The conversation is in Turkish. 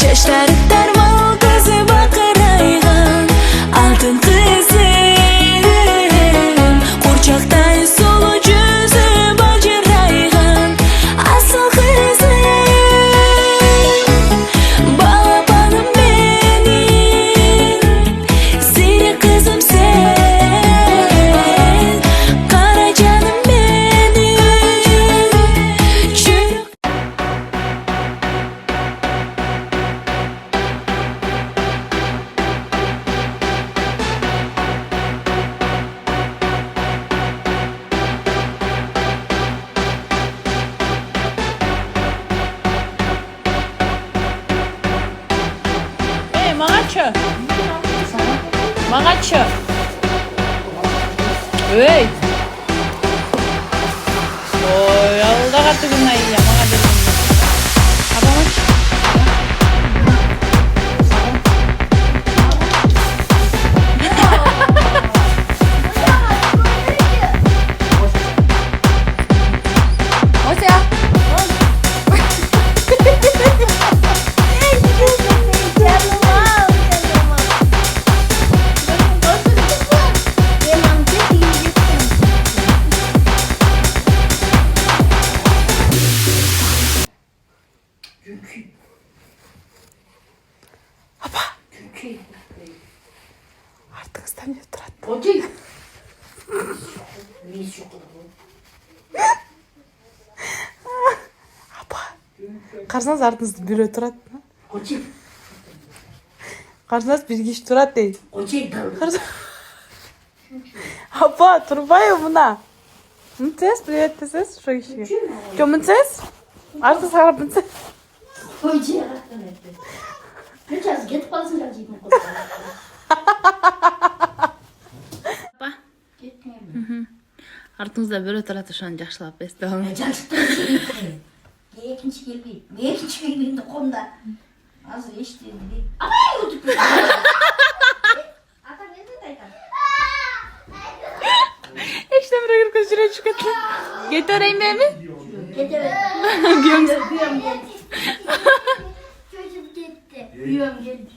Çeşleri derman kızı bakıraygan altın kızım kurçaktan solu cüzü bacıraygan asıl kızım balabanım benim seni kızım sen kara canım benim çürük. Mağaçı. Mağaçı. Ey. Oy, alda katı bunlar iyi ya. Mağaçı. Abamaç. Osya. Артыңыздан не тұрады? Оти. Апа. Қарсыңыз артыңызда біреу тұрады. Оти. Қарсыңыз бір кеш тұрады дейді. Оти. Апа, тұрбай мұна. Мұнтес, привет десіз, шо кешіге. Ко мұнтес? Артыңыз қарап мұнтес. Оти. Ben biraz gidip kalsın da cibime koyalım. Апа. Gitmeyeyim. Артыңызда біреу тұрады, шоны жақшылап ести алмай. Çalıştım. Ekinci gelmeyeyim. Ekinci gelmeyeyim de konuda. Hazır eşitlerim değil. Ama YouTube. Ata ne dedi? İşte buraya kız şuraya çıkarttı. Getireyim mi? Getirdim. Diyorum. Büyüğüm geldi. Çocuk gitti. Büyüğüm geldi.